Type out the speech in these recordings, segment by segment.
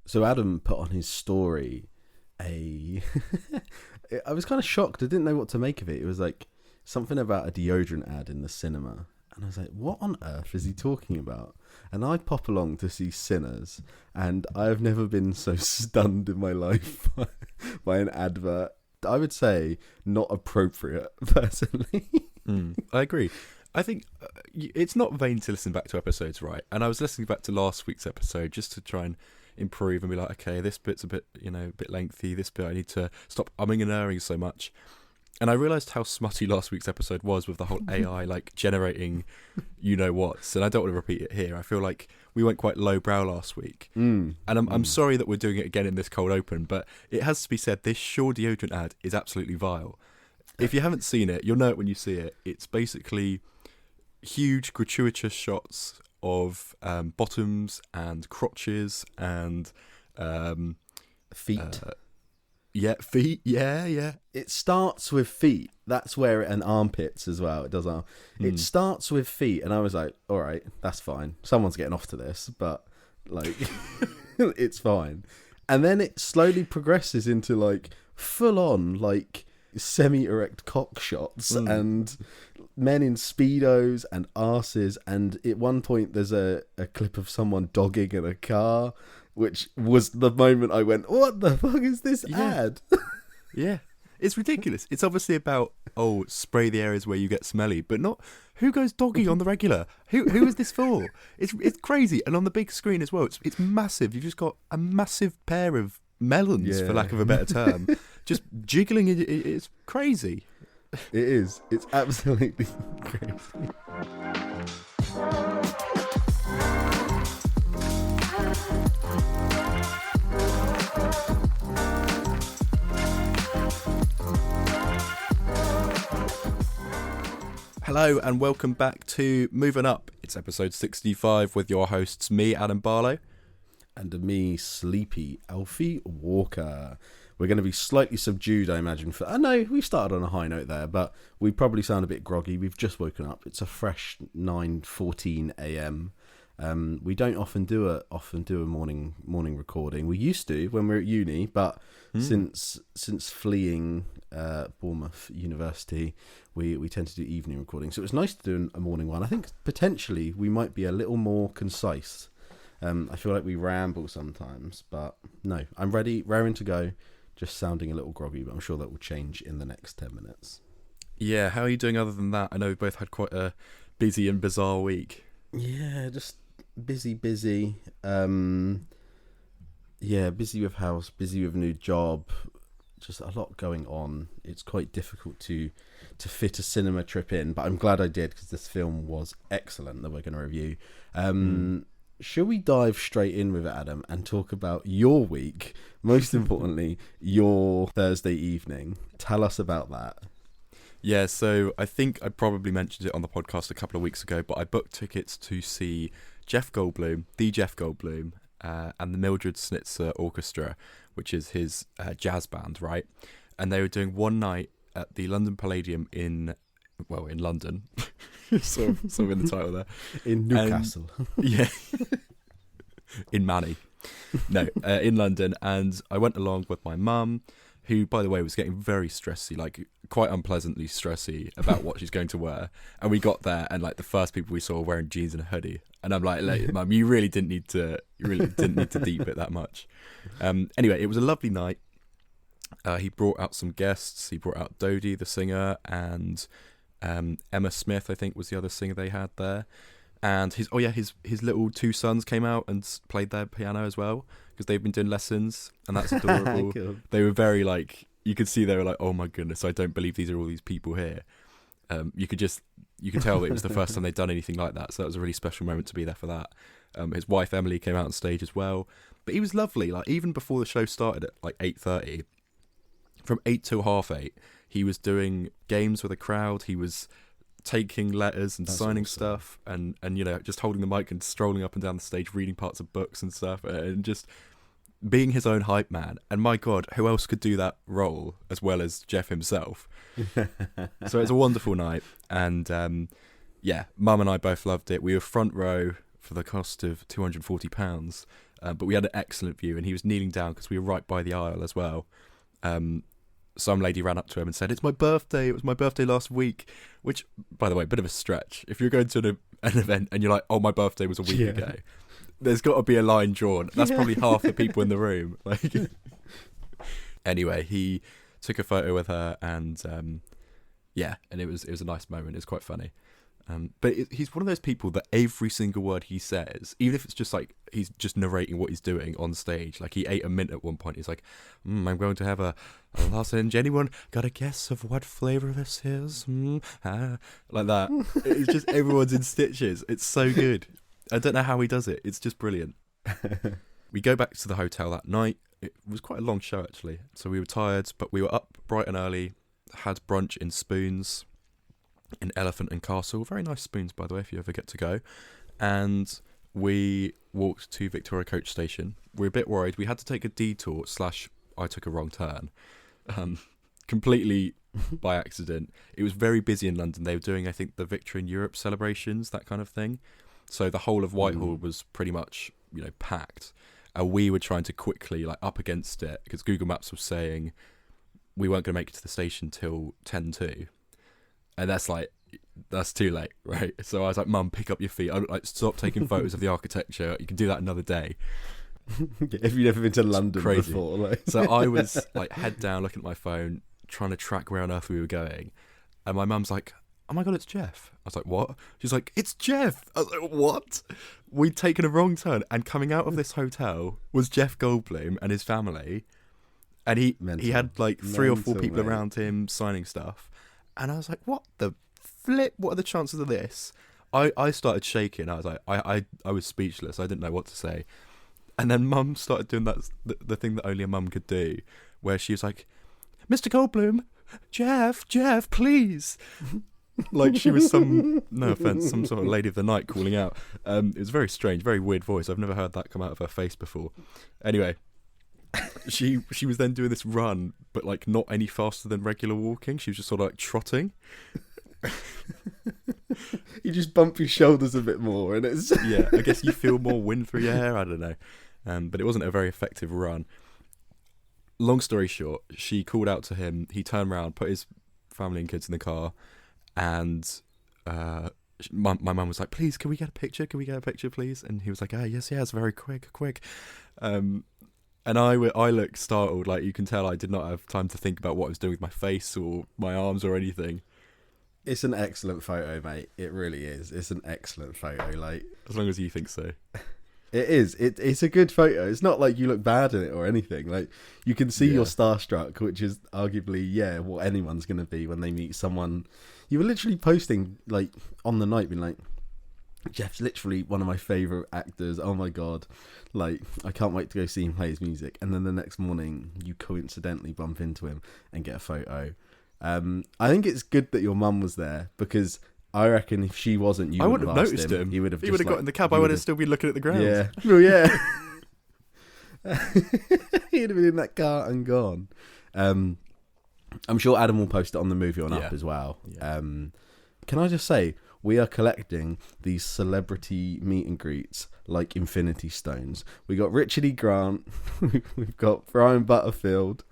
So Adam put on his story a... I was kind of shocked. I didn't know what to make of it. It was like something about a deodorant ad in the cinema. And I was like, what on earth is he talking about? And I pop along to see Sinners, and I have never been so stunned in my life by an advert. I would say not appropriate, personally. I agree. I think it's not vain to listen back to episodes, right? And I was listening back to last week's episode just to try and improve and be like, okay, this bit's a bit lengthy. This bit I need to stop umming and erring so much. And I realised how smutty last week's episode was with the whole AI like generating you-know-whats. And I don't want to repeat it here. I feel like we went quite lowbrow last week. And I'm sorry that we're doing it again in this cold open, but it has to be said, this Shaw deodorant ad is absolutely vile. If you haven't seen it, you'll know it when you see it. It's basically huge gratuitous shots of bottoms and crotches and... feet. Feet. Yeah. It starts with feet. That's where and armpits as well. It does. It starts with feet, and I was like, all right, that's fine. Someone's getting off to this, but like, it's fine. And then it slowly progresses into like full on like semi-erect cock shots and men in speedos and arses. And at one point, there's a clip of someone dogging in a car, which was the moment I went, what the fuck is this ad? Yeah. It's ridiculous. It's obviously about, spray the areas where you get smelly, but not who goes doggy on the regular. Who is this for? It's crazy. And on the big screen as well, it's massive. You've just got a massive pair of melons, for lack of a better term, just jiggling. It's crazy. It is. It's absolutely crazy. Hello and welcome back to Moving Up. It's episode 65 with your hosts, me, Adam Barlow. And me, Sleepy Alfie Walker. We're going to be slightly subdued, I imagine. I know we started on a high note there, but we probably sound a bit groggy. We've just woken up. It's a fresh 9:14 a.m. We don't often do a morning recording. We used to when we were at uni, but since fleeing Bournemouth University, we tend to do evening recording. So it was nice to do a morning one. I think potentially we might be a little more concise. I feel like we ramble sometimes, but no, I'm ready, raring to go. Just sounding a little groggy, but I'm sure that will change in the next 10 minutes. Yeah, how are you doing other than that? I know we've both had quite a busy and bizarre week. Yeah, just busy. Busy with house, busy with new job. Just a lot going on. It's quite difficult to fit a cinema trip in, but I'm glad I did because this film was excellent that we're going to review. Shall we dive straight in with it, Adam, and talk about your week? Most importantly, your Thursday evening. Tell us about that. Yeah, so I think I probably mentioned it on the podcast a couple of weeks ago, but I booked tickets to see Jeff Goldblum, and the Mildred Snitzer Orchestra, which is his jazz band, right? And they were doing one night at the London Palladium in London. sort of in the title there. In Newcastle. Yeah. In Manny. No, in London. And I went along with my mum, who, by the way, was getting very stressy, like quite unpleasantly stressy about what she's going to wear. And we got there, and like the first people we saw were wearing jeans and a hoodie. And I'm like, Mum, you really didn't need to deep it that much. Anyway, it was a lovely night. He brought out some guests. He brought out Dodie, the singer, and Emma Smith, I think, was the other singer they had there. And his little two sons came out and played their piano as well, because they've been doing lessons, and that's adorable. Cool. They were very like, you could see they were like, oh my goodness, I don't believe these are all these people here. You could tell that it was the first time they'd done anything like that, so that was a really special moment to be there for that. His wife Emily came out on stage as well, but he was lovely. Like even before the show started at like 8:30, from 8 till 7:30, he was doing games with a crowd. He was taking letters and signing stuff, and just holding the mic and strolling up and down the stage, reading parts of books and stuff, and just being his own hype man. And my God, who else could do that role as well as Jeff himself? So it was a wonderful night, and Mum and I both loved it. We were front row for the cost of £240, but we had an excellent view, and he was kneeling down because we were right by the aisle as well. Some lady ran up to him and said, "It's my birthday. It was my birthday last week," which, by the way, a bit of a stretch. If you're going to an event and you're like, "Oh, my birthday was a week ago," there's got to be a line drawn. That's probably half the people in the room. Like, anyway, he took a photo with her, and and it was a nice moment. It was quite funny. But he's one of those people that every single word he says, even if it's just like he's just narrating what he's doing on stage, like he ate a mint at one point. He's like, "I'm going to have a lozenge. Anyone got a guess of what flavour this is?" Like that. It's just everyone's in stitches. It's so good. I don't know how he does it. It's just brilliant. We go back to the hotel that night. It was quite a long show, actually. So we were tired, but we were up bright and early, had brunch in Spoons in Elephant and Castle. Very nice Spoons, by the way, if you ever get to go. And we walked to Victoria Coach Station. We were a bit worried. We had to take a detour / I took a wrong turn. Completely by accident. It was very busy in London. They were doing, I think, the Victory in Europe celebrations, that kind of thing. So the whole of Whitehall was pretty much, packed. And we were trying to quickly, up against it, because Google Maps was saying we weren't going to make it to the station till 10:02. And that's too late, right? So I was like, "Mum, pick up your feet. Stop taking photos of the architecture. You can do that another day." If you've never been to London before. So I was head down looking at my phone, trying to track where on earth we were going. And my mum's like, "Oh my God, it's Jeff." I was like, "What?" She's like, "It's Jeff." I was like, "What?" We'd taken a wrong turn, and coming out of this hotel was Jeff Goldblum and his family. And he had 3 or 4 people around him signing stuff. And I was like, "What the flip? What are the chances of this?" I started shaking. I was like, I was speechless. I didn't know what to say. And then Mum started doing the thing that only a mum could do, where she was like, "Mr. Goldblum, Jeff, please." Like she was no offence, some sort of lady of the night calling out. It was very strange, very weird voice. I've never heard that come out of her face before. Anyway, she was then doing this run, but not any faster than regular walking. She was just sort of trotting. You just bump your shoulders a bit more, and it's yeah. I guess you feel more wind through your hair. I don't know, but it wasn't a very effective run. Long story short, she called out to him. He turned around, put his family and kids in the car, and my mum was like, "Please, can we get a picture? Can we get a picture, please?" And he was like, yes, very quick. And I looked startled. You can tell I did not have time to think about what I was doing with my face or my arms or anything. It's an excellent photo, mate. It really is. It's an excellent photo. As long as you think so. It is. It's a good photo. It's not like you look bad in it or anything. You can see you're starstruck, which is arguably, what anyone's going to be when they meet someone. You were literally posting, on the night, being "Jeff's literally one of my favourite actors. Oh my God. I can't wait to go see him play his music." And then the next morning, you coincidentally bump into him and get a photo. I think it's good that your mum was there, because I reckon if she wasn't, I wouldn't have noticed him. He would have got in the cab. I would have still been looking at the ground. Yeah. Well, yeah. He'd have been in that car and gone. I'm sure Adam will post it on the Movie On Up as well. Yeah. Can I just say, we are collecting these celebrity meet and greets like Infinity Stones. We got Richard E. Grant, we've got Brian Butterfield,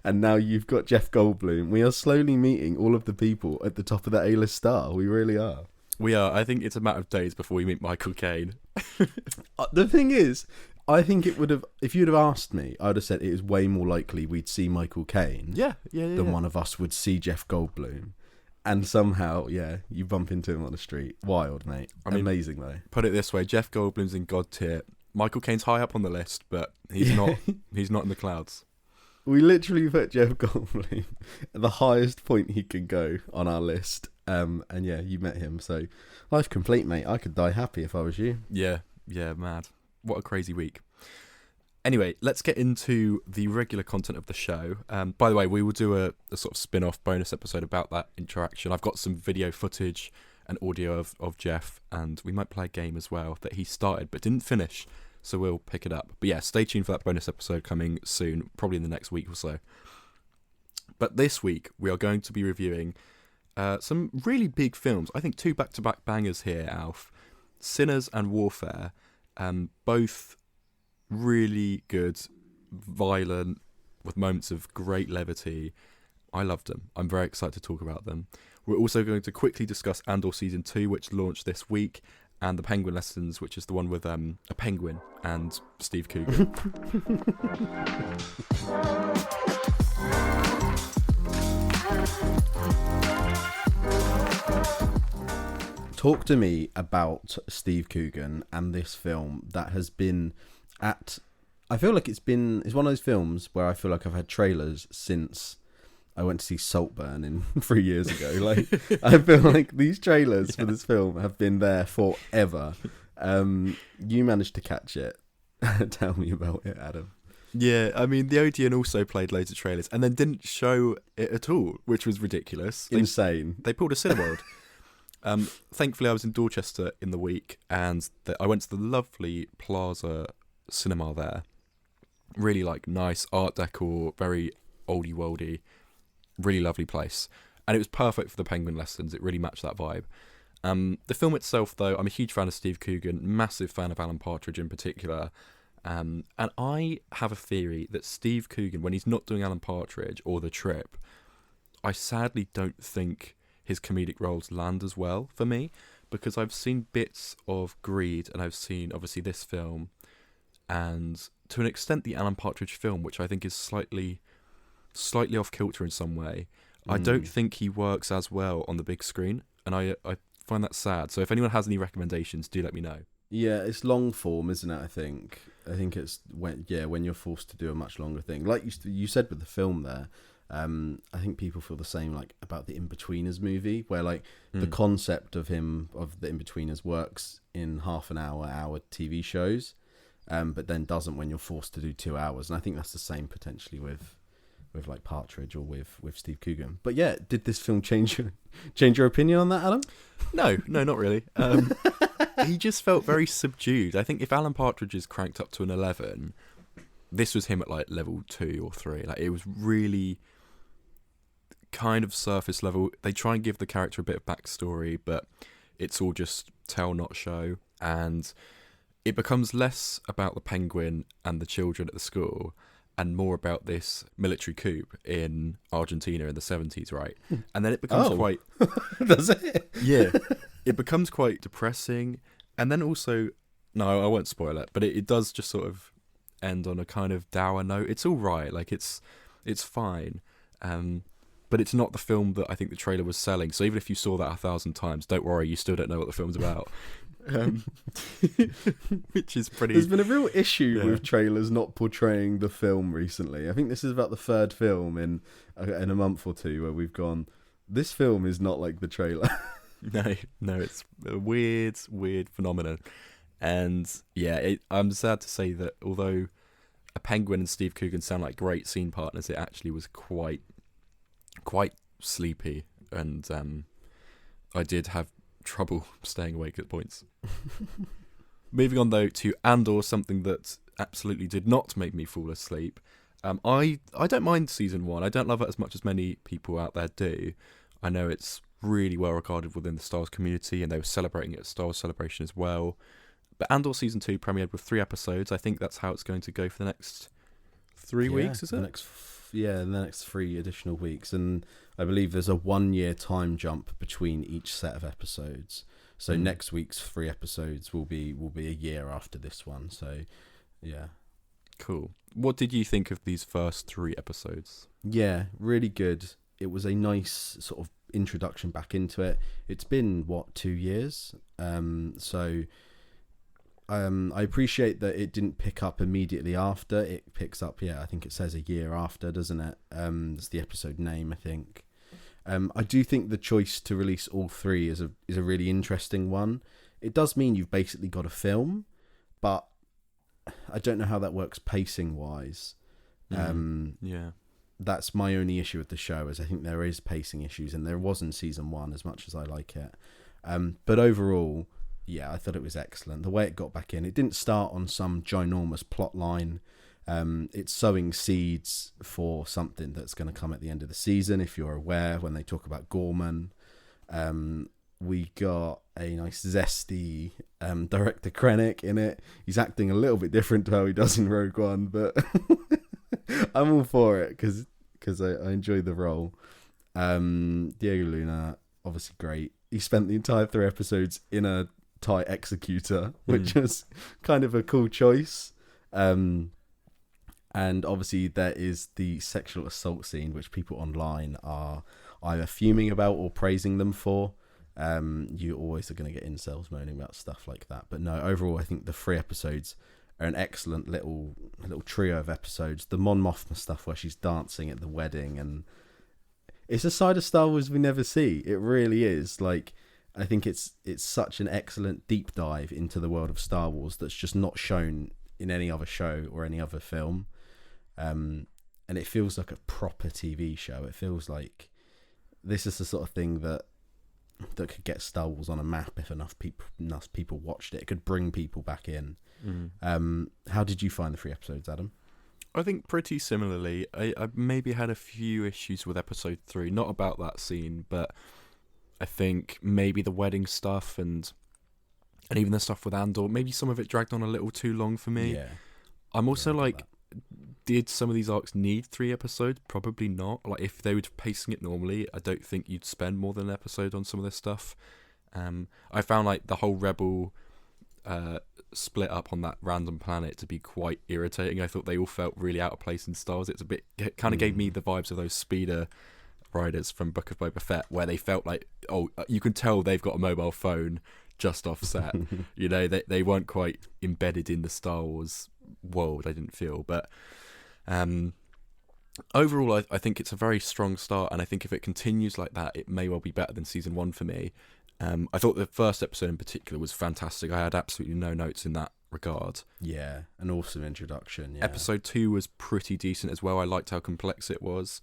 and now you've got Jeff Goldblum. We are slowly meeting all of the people at the top of that A-list star. We really are. We are. I think it's a matter of days before we meet Michael Caine. The thing is, I think it would have, if you'd have asked me, I would have said it is way more likely we'd see Michael Caine than one of us would see Jeff Goldblum. And somehow, you bump into him on the street. Wild, mate. Amazing, though. Put it this way, Jeff Goldblum's in God tier. Michael Caine's high up on the list, but he's not. He's not in the clouds. We literally put Jeff Goldblum at the highest point he can go on our list. And you met him. So life complete, mate. I could die happy if I was you. Yeah, mad. What a crazy week. Anyway, let's get into the regular content of the show. By the way, we will do a sort of spin-off bonus episode about that interaction. I've got some video footage and audio of Jeff, and we might play a game as well that he started but didn't finish, so we'll pick it up. But yeah, stay tuned for that bonus episode coming soon, probably in the next week or so. But this week, we are going to be reviewing some really big films. I think 2 back-to-back bangers here, Alf. Sinners and Warfare. Both really good, violent, with moments of great levity. I loved them. I'm very excited to talk about them. We're also going to quickly discuss Andor Season 2, which launched this week, and The Penguin Lessons, which is the one with a penguin and Steve Coogan. Talk to me about Steve Coogan and this film that has been at... I feel like it's one of those films where I feel like I've had trailers since I went to see Saltburn in 3 years ago. Like, I feel like these trailers for this film have been there forever. You managed to catch it. Tell me about it, Adam. Yeah, I mean, the Odeon also played loads of trailers and then didn't show it at all, which was ridiculous. Insane. They pulled a Cineworld. Thankfully, I was in Dorchester in the week, and I went to the lovely Plaza Cinema there. Really like nice art decor, very oldie worldy, really lovely place, and it was perfect for The Penguin Lessons. It really matched that vibe. The film itself, though, I'm a huge fan of Steve Coogan, massive fan of Alan Partridge in particular, and I have a theory that Steve Coogan, when he's not doing Alan Partridge or The Trip, I sadly don't think his comedic roles land as well for me, because I've seen bits of Greed and I've seen obviously this film and to an extent the Alan Partridge film, which I think is slightly off kilter in some way. I don't think he works as well on the big screen, and I find that sad. So if anyone has any recommendations, do let me know. Yeah, it's long form, isn't it? I think it's when you're forced to do a much longer thing, like you said with the film there. I think people feel the same like about the In-Betweeners movie, where like the concept of the In-Betweeners works in half an hour TV shows, but then doesn't when you're forced to do 2 hours. And I think that's the same potentially with like Partridge or with Steve Coogan. But yeah, did this film change your opinion on that, Adam? No, not really. He just felt very subdued. I think if Alan Partridge is cranked up to an 11, this was him at like level 2 or 3. Like, it was really kind of surface level. They try and give the character a bit of backstory, but it's all just tell not show, and it becomes less about the penguin and the children at the school and more about this military coup in Argentina in the 70s, right? And then it becomes quite... Does it? Yeah. It becomes quite depressing. And then also... No, I won't spoil it, but it does just sort of end on a kind of dour note. It's all right. Like, it's fine. But it's not the film that I think the trailer was selling. So even if you saw that 1,000 times, don't worry, you still don't know what the film's about. Which is pretty... There's been a real issue with trailers not portraying the film recently. I think this is about the third film in a month or two where we've gone, this film is not like the trailer. No, it's a weird phenomenon. And yeah, I'm sad to say that although a penguin and Steve Coogan sound like great scene partners, it actually was quite sleepy, and I did have trouble staying awake at points. Moving on though to Andor, something that absolutely did not make me fall asleep. I don't mind season 1. I don't love it as much as many people out there do. I know it's really well regarded within the Star Wars community, and they were celebrating it at Star Wars Celebration as well. But Andor season 2 premiered with 3 episodes. I think that's how it's going to go for the next 3 weeks, is it? The next 3 additional weeks, and I believe there's a 1-year time jump between each set of episodes. So next week's 3 episodes will be a year after this one. So yeah, cool. What did you think of these first 3 episodes? Yeah, really good. It was a nice sort of introduction back into it. It's been 2 years, so. I appreciate that it didn't pick up immediately after. It picks up, I think it says a year after, doesn't it? It's the episode name, I think. I do think the choice to release all 3 is a really interesting one. It does mean you've basically got a film, but I don't know how that works pacing-wise. Yeah. That's my only issue with the show, is I think there is pacing issues, and there was in season 1, as much as I like it. But overall... yeah, I thought it was excellent. The way it got back in, it didn't start on some ginormous plot line. It's sowing seeds for something that's going to come at the end of the season, if you're aware, when they talk about Gorman. we got a nice zesty director Krennic in it. He's acting a little bit different to how he does in Rogue One, but I'm all for it because I enjoy the role. Diego Luna, obviously great. He spent the entire 3 episodes in a TIE executor, which was kind of a cool choice. And obviously there is the sexual assault scene, which people online are either fuming about or praising them for. You always are going to get incels moaning about stuff like that. But no, overall, I think the 3 episodes are an excellent little trio of episodes. The Mon Mothma stuff where she's dancing at the wedding, and it's a side of Star Wars we never see. It really is. Like, I think it's such an excellent deep dive into the world of Star Wars that's just not shown in any other show or any other film. And it feels like a proper TV show. It feels like this is the sort of thing that could get Star Wars on a map if enough people watched it. It could bring people back in. How did you find the 3 episodes, Adam? I think pretty similarly. I maybe had a few issues with episode 3, not about that scene, but I think maybe the wedding stuff and even the stuff with Andor, maybe some of it dragged on a little too long for me. Yeah. I'm also like, did some of these arcs need 3 episodes? Probably not. Like, if they were pacing it normally, I don't think you'd spend more than an episode on some of this stuff. I found like the whole Rebel split up on that random planet to be quite irritating. I thought they all felt really out of place in Star Wars. It kind of gave me the vibes of those speeder riders from Book of Boba Fett, where they felt like, oh, you can tell they've got a mobile phone just off set. You know, they weren't quite embedded in the Star Wars world, I didn't feel. But overall, I think it's a very strong start, and I think if it continues like that, it may well be better than season 1 for me. I thought the first episode in particular was fantastic. I had absolutely no notes in that regard. Yeah, an awesome introduction. Yeah. Episode 2 was pretty decent as well. I liked how complex it was.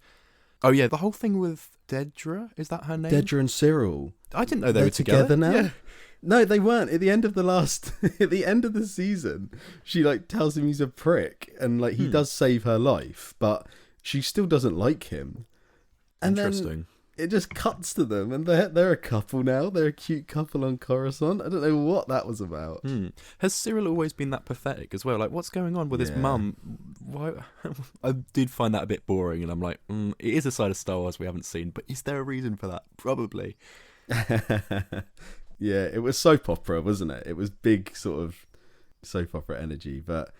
Oh yeah, the whole thing with Dedra, is that her name? Dedra and Cyril. I didn't know they They're were together now. Yeah. No, they weren't. At the end of at the end of the season, she like tells him he's a prick, and like he does save her life, but she still doesn't like him. And Interesting. Then it just cuts to them, and they're a couple now. They're a cute couple on Coruscant. I don't know what that was about. Has Cyril always been that pathetic as well? Like, what's going on with his mum? Why? I did find that a bit boring, and I'm like, it is a side of Star Wars we haven't seen, but is there a reason for that? Probably. Yeah, it was soap opera, wasn't it? It was big sort of soap opera energy. But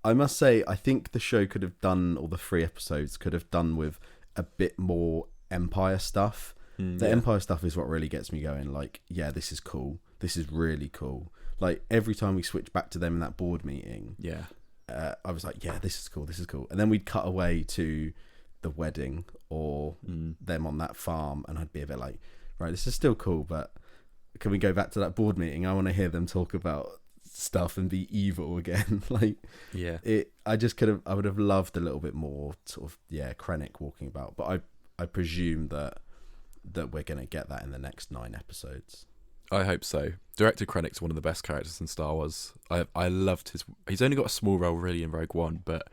I must say, I think the show could have done, or the 3 episodes could have done with a bit more Empire stuff. Empire stuff is what really gets me going. Like, yeah, this is cool. This is really cool. Like, every time we switch back to them in that board meeting, I was like, yeah, this is cool. This is cool. And then we'd cut away to the wedding or them on that farm, and I'd be a bit like, right, this is still cool, but can we go back to that board meeting? I want to hear them talk about stuff and be evil again. Like, yeah, I would have loved a little bit more sort of, Krennic walking about, but I presume that we're going to get that in the next 9 episodes. I hope so. Director Krennic's one of the best characters in Star Wars. I loved he's only got a small role really in Rogue One, but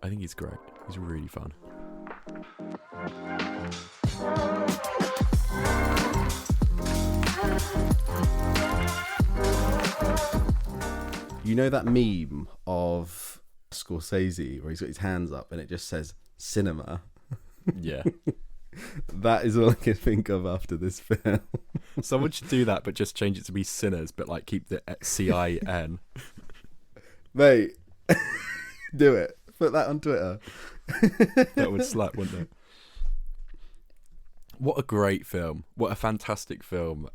I think he's great. He's really fun. You know that meme of Scorsese where he's got his hands up and it just says cinema? Yeah. That is all I can think of after this film. Someone should do that, but just change it to be sinners, but like keep the CIN. Mate, do it. Put that on Twitter. That would slap, wouldn't it? What a great film. What a fantastic film.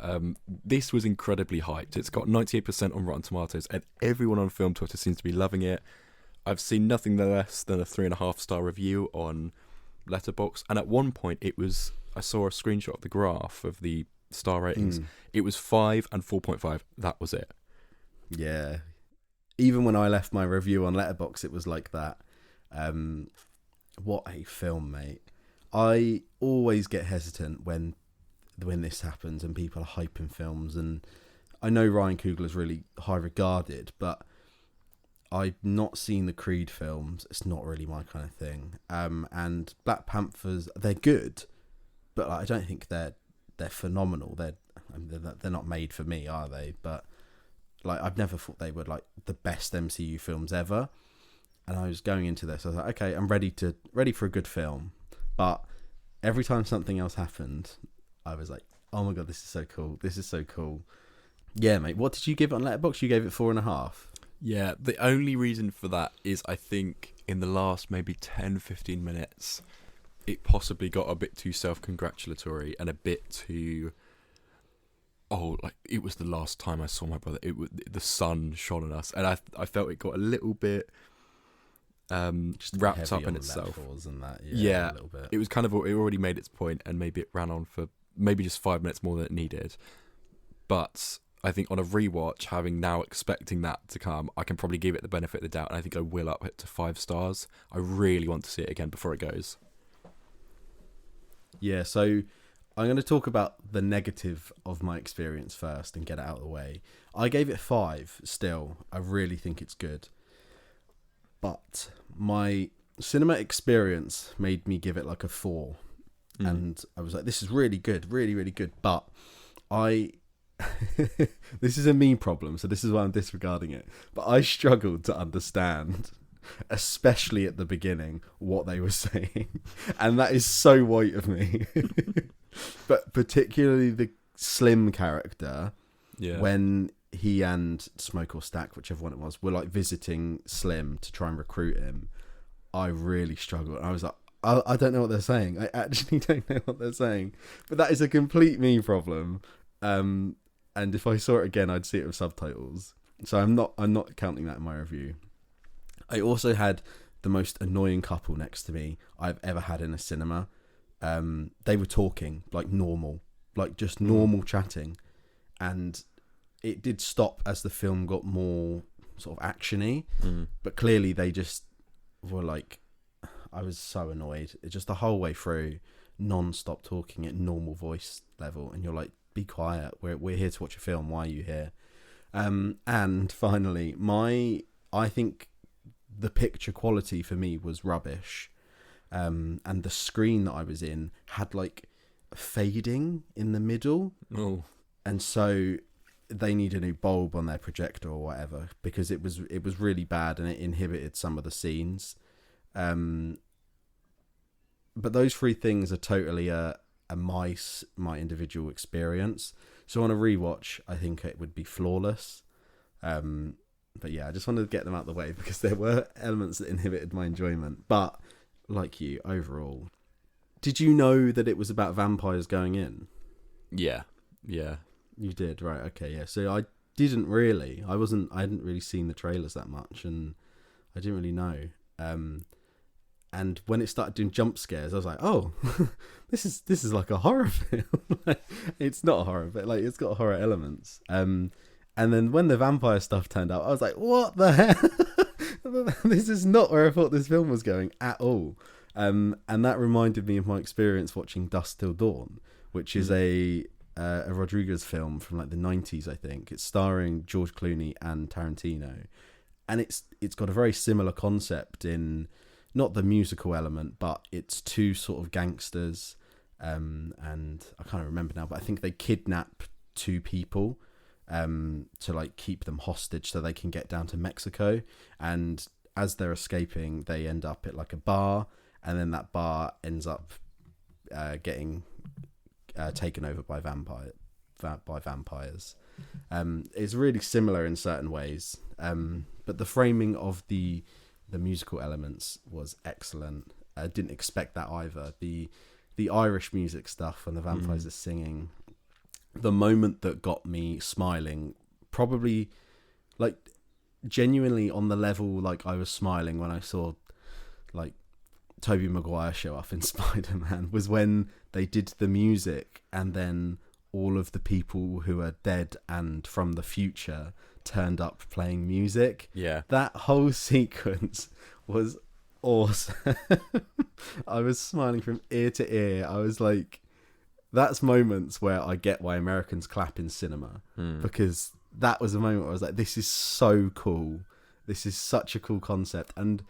This was incredibly hyped. It's got 98% on Rotten Tomatoes, and everyone on Film Twitter seems to be loving it. I've seen nothing less than a 3.5-star review on Letterboxd, and at one point I saw a screenshot of the graph of the star ratings. It was 5 and 4.5. That was it. Yeah. Even when I left my review on Letterboxd, it was like that. What a film, mate. I always get hesitant when this happens and people are hyping films, and I know Ryan Coogler is really high regarded, but I've not seen the Creed films. It's not really my kind of thing. And Black Panthers, they're good, but I don't think they're phenomenal. they're not made for me, are they? But like, I've never thought they were like the best MCU films ever. And I was going into this, I was like, okay, I'm ready for a good film. But every time something else happened, I was like, oh my god, this is so cool. This is so cool. Yeah, mate. What did you give it on Letterboxd? You gave it 4.5. Yeah, the only reason for that is I think in the last maybe 10, 15 minutes, it possibly got a bit too self-congratulatory and a bit too... Oh, like, it was the last time I saw my brother. The sun shone on us. And I felt it got a little bit just wrapped up in itself. And that, yeah, a little bit. It was kind of... It already made its point, and maybe it ran on for maybe just 5 minutes more than it needed. But I think on a rewatch, having now expecting that to come, I can probably give it the benefit of the doubt, and I think I will up it to 5 stars. I really want to see it again before it goes. Yeah, so I'm going to talk about the negative of my experience first and get it out of the way. I gave it 5 still. I really think it's good. But my cinema experience made me give it like a 4. And I was like, this is really good, really, really good. But this is a me problem, so this is why I'm disregarding it. But I struggled to understand, especially at the beginning, what they were saying. And that is so white of me. But particularly the Slim character, when he and Smoke or Stack, whichever one it was, were like visiting Slim to try and recruit him, I really struggled. I was like, I don't know what they're saying. I actually don't know what they're saying. But that is a complete me problem. And if I saw it again, I'd see it with subtitles. So I'm not counting that in my review. I also had the most annoying couple next to me I've ever had in a cinema. They were talking like normal, like just normal chatting, and it did stop as the film got more sort of actiony. But clearly they just were like, I was so annoyed. It just the whole way through, non-stop talking at normal voice level, and you're like, be quiet. We're here to watch a film. Why are you here? And finally, I think the picture quality for me was rubbish. And the screen that I was in had like fading in the middle. Oh. And so they need a new bulb on their projector or whatever, because it was really bad and it inhibited some of the scenes. But those 3 things are totally my individual experience. So on a rewatch, I think it would be flawless. But yeah, I just wanted to get them out of the way because there were elements that inhibited my enjoyment. But like you, overall, did you know that it was about vampires going in? Yeah. You did, right? Okay, yeah. So I didn't really. I hadn't really seen the trailers that much, and I didn't really know. And when it started doing jump scares, I was like, "Oh, this is like a horror film." It's not a horror, but like it's got horror elements. And then when the vampire stuff turned out, I was like, "What the hell? This is not where I thought this film was going at all." And that reminded me of my experience watching Dusk Till Dawn, which is a Rodriguez film from like the 90s, I think. It's starring George Clooney and Tarantino, and it's got a very similar concept in. Not the musical element, but it's 2 sort of gangsters, and I can't remember now, but I think they kidnap 2 people to like keep them hostage so they can get down to Mexico. And as they're escaping, they end up at like a bar, and then that bar ends up getting taken over by vampires. It's really similar in certain ways, but the framing of the musical elements was excellent. I didn't expect that either. The Irish music stuff when the vampires are singing, the moment that got me smiling, probably like genuinely on the level like I was smiling when I saw like Tobey Maguire show up in Spider-Man, was when they did the music and then all of the people who are dead and from the future turned up playing music. Yeah. That whole sequence was awesome. I was smiling from ear to ear. I was like, that's moments where I get why Americans clap in cinema, because that was a moment where I was like, this is so cool. This is such a cool concept. And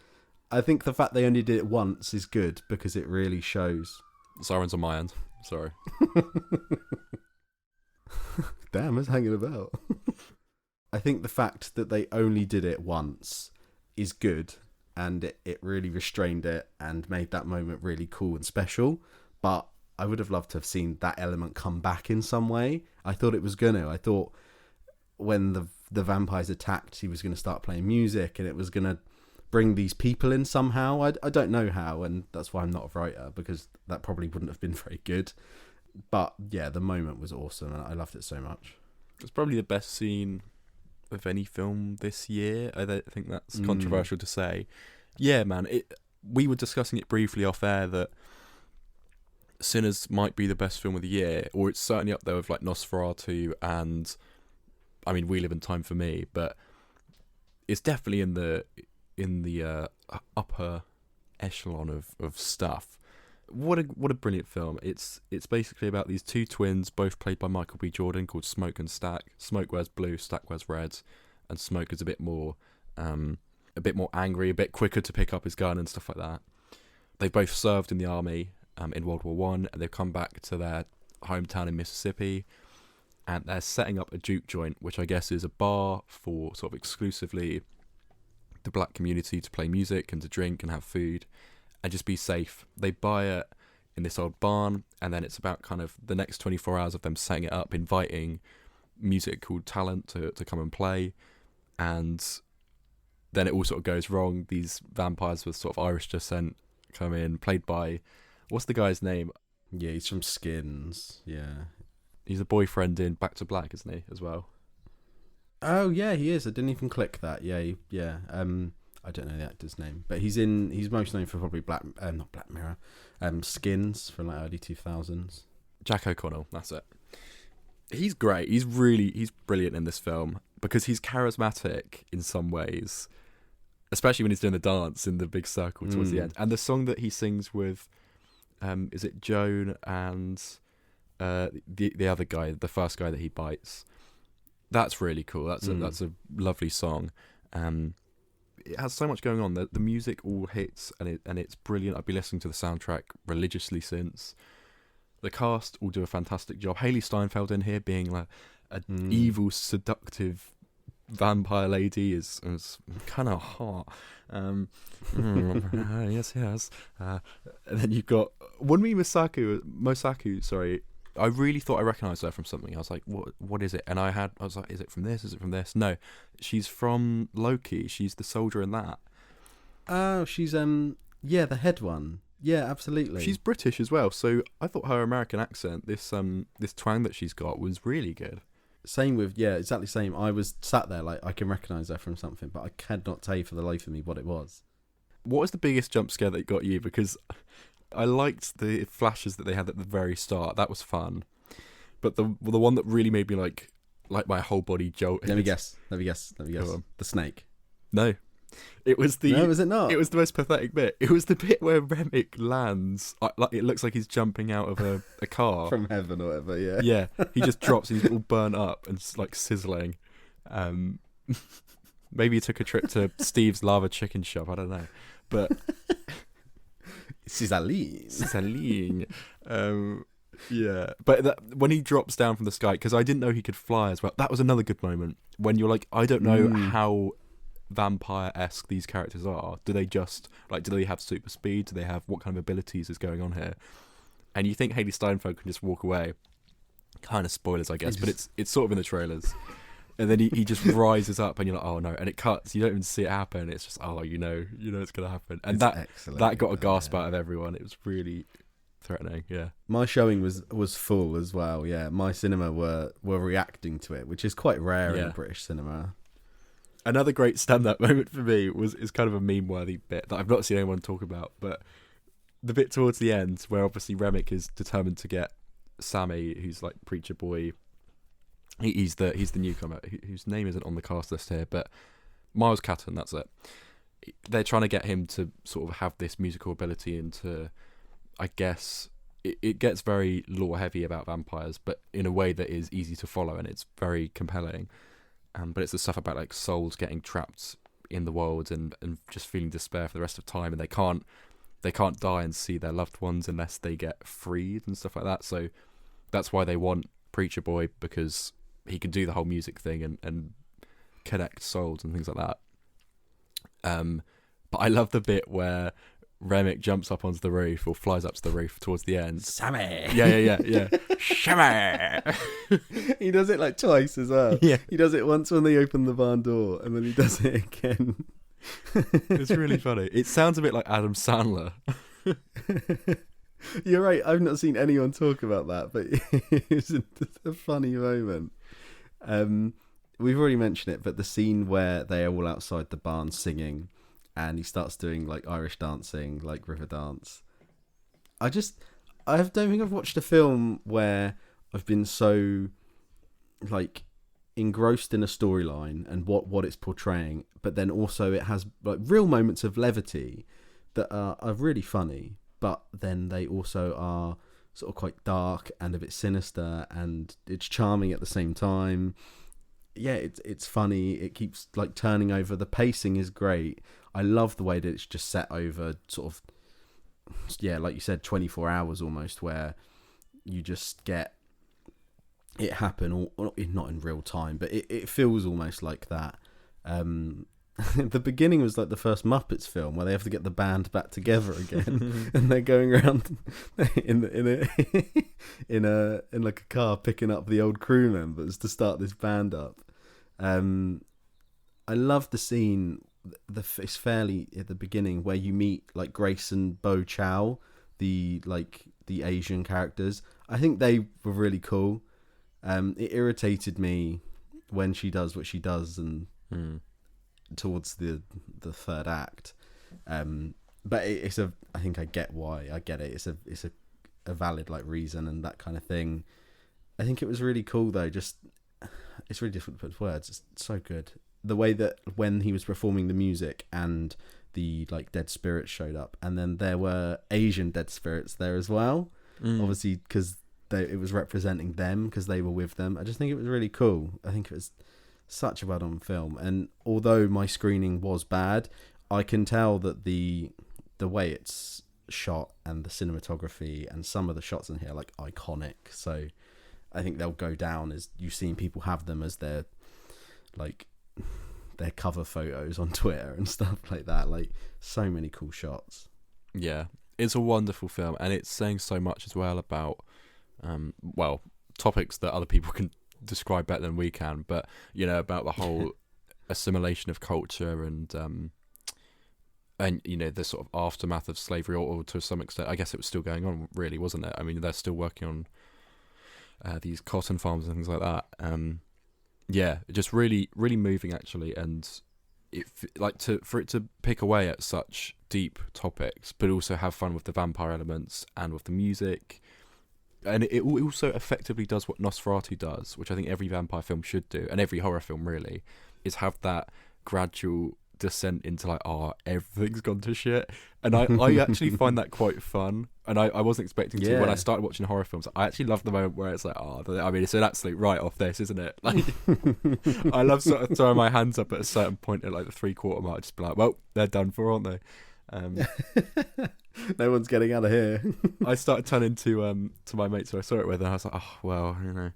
I think the fact they only did it once is good because it really shows. Sirens on my end. Sorry. Damn, it's hanging about. I think the fact that they only did it once is good, and it really restrained it and made that moment really cool and special. But I would have loved to have seen that element come back in some way. I thought it was gonna. I thought when the vampires attacked, he was going to start playing music, and it was going to bring these people in somehow. I don't know how, and that's why I'm not a writer, because that probably wouldn't have been very good. But yeah, the moment was awesome, and I loved it so much. It's probably the best scene of any film this year. I don't think that's controversial to say. Yeah, man. We were discussing it briefly off air that Sinners might be the best film of the year, or it's certainly up there with like Nosferatu and, I mean, We Live in Time for me, but it's definitely in the upper echelon of stuff. What a brilliant film. It's basically about these two twins, both played by Michael B. Jordan, called Smoke and Stack. Smoke wears blue, Stack wears red, and Smoke is a bit more angry, a bit quicker to pick up his gun and stuff like that. They both served in the army in World War One, and they've come back to their hometown in Mississippi, and they're setting up a juke joint, which I guess is a bar for sort of exclusively the black community to play music and to drink and have food and just be safe. They buy it in this old barn, and then it's about kind of the next 24 hours of them setting it up, inviting musical talent to come and play, and then it all sort of goes wrong. These vampires with sort of Irish descent come in, played by, what's the guy's name? Yeah, he's from Skins. Yeah. He's a boyfriend in Back to Black, isn't he, as well? Oh, yeah, he is. I didn't even click that. Yeah. I don't know the actor's name, but he's most known for probably not Black Mirror, Skins from like early 2000s. Jack O'Connell, that's it. He's great. He's brilliant in this film because he's charismatic in some ways, especially when he's doing the dance in the big circle towards the end. And the song that he sings with, is it Joan and the other guy, the first guy that he bites? That's really cool. That's a lovely song. It has so much going on. The music all hits, and it's brilliant. I've been listening to the soundtrack religiously since. The cast all do a fantastic job. Hayley Steinfeld in here being like an evil, seductive vampire lady is kind of hot. Yes. And then you've got Wunmi Mosaku. Sorry, I really thought I recognised her from something. I was like, what is it? And I was like, is it from this? Is it from this? No, she's from Loki. She's the soldier in that. Oh, she's the head one. Yeah, absolutely. She's British as well, so I thought her American accent, this twang that she's got, was really good. Same with, exactly same. I was sat there like, I can recognise her from something, but I cannot tell you for the life of me what it was. What was the biggest jump scare that got you? Because I liked the flashes that they had at the very start. That was fun. But the one that really made me like my whole body jolt. Let me guess. The snake. No. It was No, was it not? It was the most pathetic bit. It was the bit where Remick lands. Like it looks like he's jumping out of a car from heaven or whatever. Yeah. Yeah. He just drops. And he's all burnt up and like sizzling. Maybe he took a trip to Steve's lava chicken shop. I don't know, but Cisaline. Yeah, but when he drops down from the sky, because I didn't know he could fly as well. That was another good moment when you're like, I don't know how vampire-esque these characters are. Do they just do they have super speed? Do they have, what kind of abilities is going on here? And you think Hayley Steinfeld can just walk away. Kind of spoilers, I guess, but it's sort of in the trailers. And then he just rises up, and you're like, oh no, and it cuts. You don't even see it happen. It's just, oh, you know it's gonna happen, and that got a gasp out of everyone. It was really threatening. Yeah, my showing was full as well. Yeah, my cinema were reacting to it, which is quite rare in British cinema. Another great stand-up moment for me is kind of a meme-worthy bit that I've not seen anyone talk about, but the bit towards the end where obviously Remick is determined to get Sammy, who's like preacher boy. He's the newcomer whose name isn't on the cast list here, but Miles Catton, that's it. They're trying to get him to sort of have this musical ability and to, I guess, it gets very lore heavy about vampires, but in a way that is easy to follow, and it's very compelling. But it's the stuff about like souls getting trapped in the world and just feeling despair for the rest of time, and they can't die and see their loved ones unless they get freed and stuff like that. So that's why they want preacher boy because he can do the whole music thing and connect souls and things like that. But I love the bit where Remick jumps up onto the roof or flies up to the roof towards the end. Sammy! Yeah. Sammy! He does it like twice as well. Yeah. He does it once when they open the barn door, and then he does it again. It's really funny. It sounds a bit like Adam Sandler. You're right, I've not seen anyone talk about that, but it's a funny moment. We've already mentioned it, but the scene where they are all outside the barn singing and he starts doing like Irish dancing, like river dance. I don't think I've watched a film where I've been so like engrossed in a storyline and what it's portraying, but then also it has like real moments of levity that are really funny, but then they also are sort of quite dark and a bit sinister, and it's charming at the same time. Yeah, it's funny. It keeps like turning over. The pacing is great. I love the way that it's just set over sort of, yeah, like you said, 24 hours almost, where you just get it happen, or not in real time, but it feels almost like that. The beginning was like the first Muppets film where they have to get the band back together again, and they're going around in like a car picking up the old crew members to start this band up. I love the scene. It's fairly at the beginning where you meet like Grace and Bo Chow, the Asian characters. I think they were really cool. It irritated me when she does what she does and towards the third act, but I think I get why. I get it. It's a valid like reason and that kind of thing. I think it was really cool though. Just it's really difficult to put into words. It's so good. The way that when he was performing the music and the like dead spirits showed up, and then there were Asian dead spirits there as well, obviously because it was representing them because they were with them. I just think it was really cool. I think it was such a well-done film, and although my screening was bad, I can tell that the way it's shot and the cinematography and some of the shots in here are like iconic. So I think they'll go down as you've seen people have them as their cover photos on Twitter and stuff like that. Like so many cool shots. Yeah, it's a wonderful film, and it's saying so much as well about topics that other people can describe better than we can, but you know, about the whole assimilation of culture and you know, the sort of aftermath of slavery, or to some extent I guess it was still going on, really, wasn't it? I mean, they're still working on these cotton farms and things like that. Yeah, just really really moving actually, and for it to pick away at such deep topics but also have fun with the vampire elements and with the music. And it also effectively does what Nosferatu does, which I think every vampire film should do, and every horror film really, is have that gradual descent into like, everything's gone to shit. And I actually find that quite fun, and I wasn't expecting to. When I started watching horror films, I actually love the moment where it's like, I mean, it's an absolute write-off this, isn't it? Like, I love sort of throwing my hands up at a certain point at like the 3/4 mark, just be like, well, they're done for, aren't they? No one's getting out of here. I started turning to my mates who I saw it with, and I was like, oh well, you know,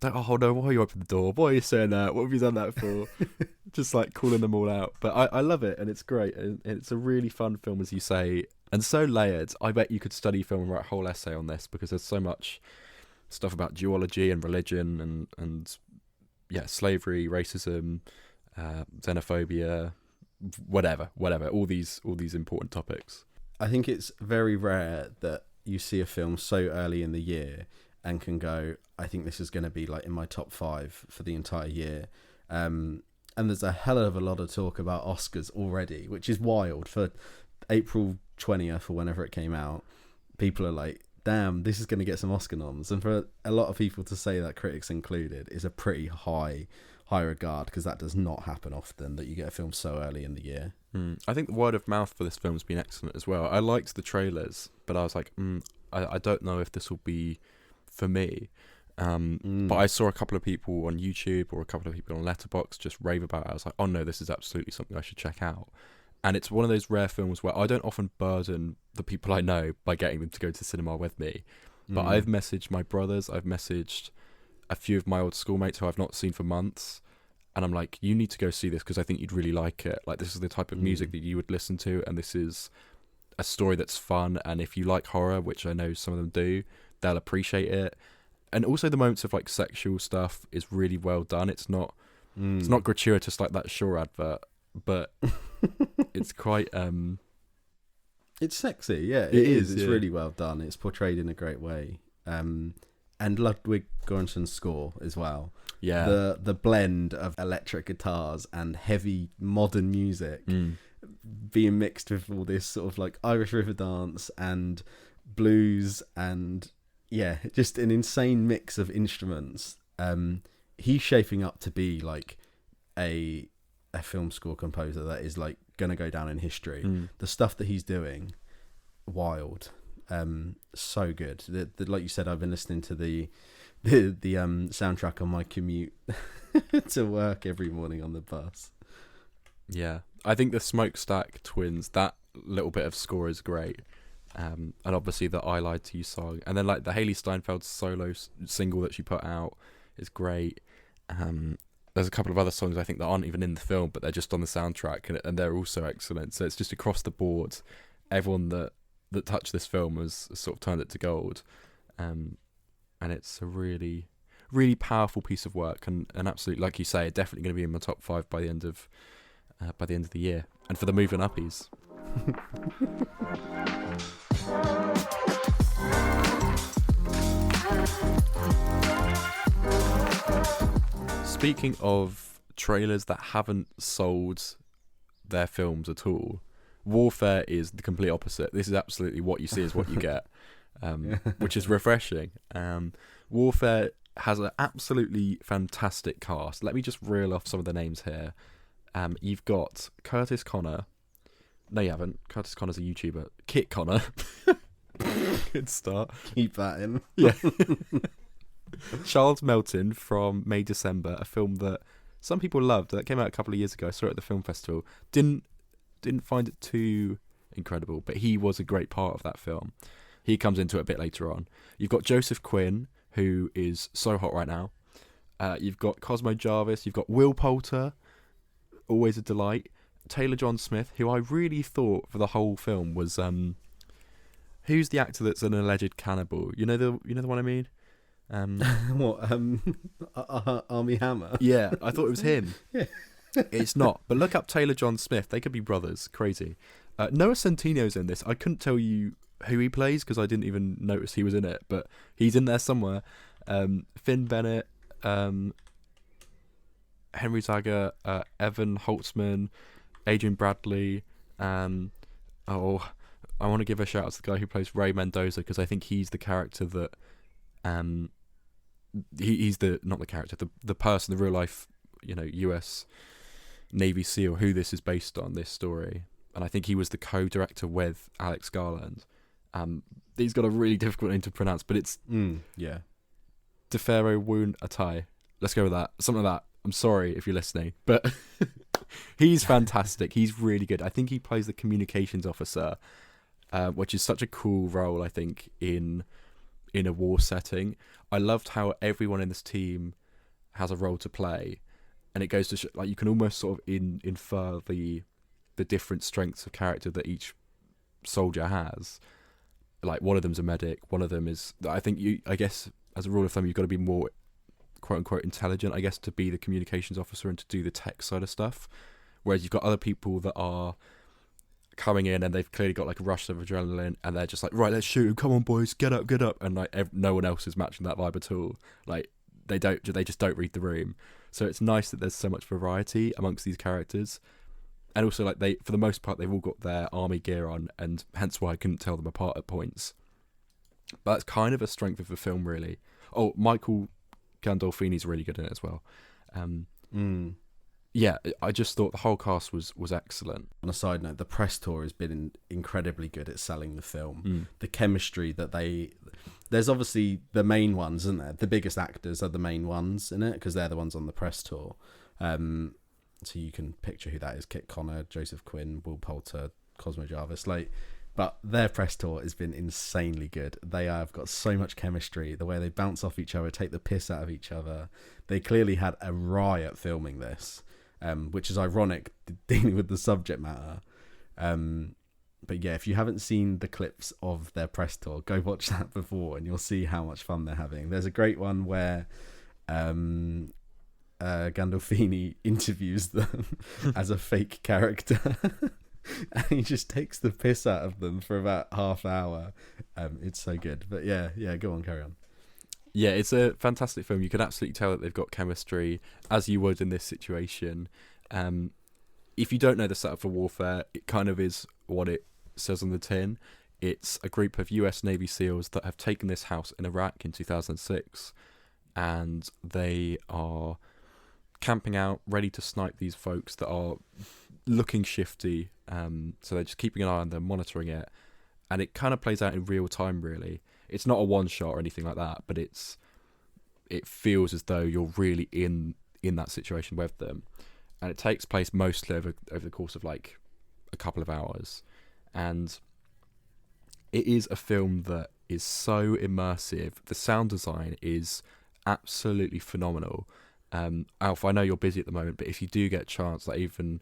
no, why are you open the door? Why are you saying that? What have you done that for? Just like calling them all out. But I love it, and it's great, and it's a really fun film, as you say, and so layered. I bet you could study film and write a whole essay on this, because there's so much stuff about duology and religion and yeah, slavery, racism, xenophobia, whatever, all these important topics. I think it's very rare that you see a film so early in the year and can go, I think this is going to be like in my top 5 for the entire year. And there's a hell of a lot of talk about Oscars already, which is wild. For April 20th or whenever it came out, people are like, damn, this is going to get some Oscar noms. And for a lot of people to say that, critics included, is a pretty high regard, because that does not happen often, that you get a film so early in the year. I think the word of mouth for this film has been excellent as well. I liked the trailers, but I was like, I don't know if this will be for me. But I saw a couple of people on YouTube or a couple of people on Letterboxd just rave about it. I was like, oh no, this is absolutely something I should check out. And it's one of those rare films where I don't often burden the people I know by getting them to go to the cinema with me. But I've messaged my brothers, I've messaged a few of my old schoolmates who I've not seen for months, and I'm like, you need to go see this because I think you'd really like it. Like, this is the type of music that you would listen to, and this is a story that's fun, and if you like horror, which I know some of them do, they'll appreciate it. And also the moments of like sexual stuff is really well done. It's not gratuitous like that Shaw advert, but it's quite it's sexy. Yeah, it is. It's yeah. really well done. It's portrayed in a great way. And Ludwig Göransson's score as well. Yeah, the blend of electric guitars and heavy modern music being mixed with all this sort of like Irish river dance and blues, and yeah, just an insane mix of instruments. He's shaping up to be like a film score composer that is like gonna go down in history. The stuff that he's doing, wild. So good. Like you said, I've been listening to the soundtrack on my commute to work every morning on the bus. Yeah, I think the Smokestack Twins, that little bit of score is great, and obviously the I Lied to You song, and then like the Haley Steinfeld solo single that she put out is great. There's a couple of other songs I think that aren't even in the film, but they're just on the soundtrack, and they're also excellent. So it's just across the board, everyone that touched this film has sort of turned it to gold, and it's a really, really powerful piece of work, and absolutely, like you say, definitely going to be in my top 5 by the end of the year, and for the moving uppies. Speaking of trailers that haven't sold their films at all, Warfare is the complete opposite. This is absolutely what you see is what you get, which is refreshing. Warfare has an absolutely fantastic cast. Let me just reel off some of the names here. You've got Curtis Connor. No, you haven't. Curtis Connor's a YouTuber. Kit Connor. Good start. Keep that in. Yeah. Charles Melton from May December, a film that some people loved. That came out a couple of years ago. I saw it at the film festival. Didn't find it too incredible, but he was a great part of that film. He comes into it a bit later on. You've got Joseph Quinn, who is so hot right now. You've got Cosmo Jarvis. You've got Will Poulter, always a delight. Taylor John Smith, who I really thought for the whole film was who's the actor that's an alleged cannibal? You know the one I mean? What? Armie Hammer? Yeah, I thought it was him. Yeah. It's not. But look up Taylor John Smith. They could be brothers. Crazy. Noah Centino's in this. I couldn't tell you who he plays because I didn't even notice he was in it, but he's in there somewhere. Finn Bennett, Henry Zager, Evan Holtzman, Adrian Bradley. I want to give a shout out to the guy who plays Ray Mendoza because I think he's the character that he's the not the character, the person, the real life, US Navy SEAL who this is based on, this story, and I think he was the co-director with Alex Garland. He's got a really difficult name to pronounce, but it's Defero Woon Atai. Let's go with that, something like that. I'm sorry if you're listening, but he's fantastic. He's really good. I think he plays the communications officer, which is such a cool role, I think, in a war setting. I loved how everyone in this team has a role to play, and it goes to like you can almost sort of infer the different strengths of character that each soldier has. Like one of them's a medic, one of them is. I guess as a rule of thumb, you've got to be more quote unquote intelligent, I guess, to be the communications officer and to do the tech side of stuff. Whereas you've got other people that are coming in and they've clearly got like a rush of adrenaline and they're just like, right, let's shoot, come on boys, get up, and like no one else is matching that vibe at all. Like they just don't read the room. So it's nice that there's so much variety amongst these characters, and also like for the most part they've all got their army gear on, and hence why I couldn't tell them apart at points. But that's kind of a strength of the film, really. Oh, Michael Gandolfini's really good in it as well. Yeah, I just thought the whole cast was excellent. On a side note, the press tour has been incredibly good at selling the film. The chemistry that there's obviously the main ones, isn't there? The biggest actors are the main ones in it because they're the ones on the press tour. So you can picture who that is: Kit Connor, Joseph Quinn, Will Poulter, Cosmo Jarvis. Like But their press tour has been insanely good. They have got so much chemistry. The way they bounce off each other, take the piss out of each other. They clearly had a riot filming this, which is ironic dealing with the subject matter. But yeah, if you haven't seen the clips of their press tour, go watch that before and you'll see how much fun they're having. There's a great one where Gandolfini interviews them as a fake character. And he just takes the piss out of them for about half hour. It's so good. But yeah, go on, carry on. Yeah, it's a fantastic film. You can absolutely tell that they've got chemistry, as you would in this situation. If you don't know the setup for Warfare, it kind of is what it says on the tin. It's a group of US Navy SEALs that have taken this house in Iraq in 2006, and they are camping out, ready to snipe these folks that are looking shifty. So they're just keeping an eye on them, monitoring it, and it kind of plays out in real time. Really, it's not a one shot or anything like that, but it feels as though you're really in that situation with them, and it takes place mostly over the course of like a couple of hours, and it is a film that is so immersive. The sound design is absolutely phenomenal. Alf, I know you're busy at the moment, but if you do get a chance, like even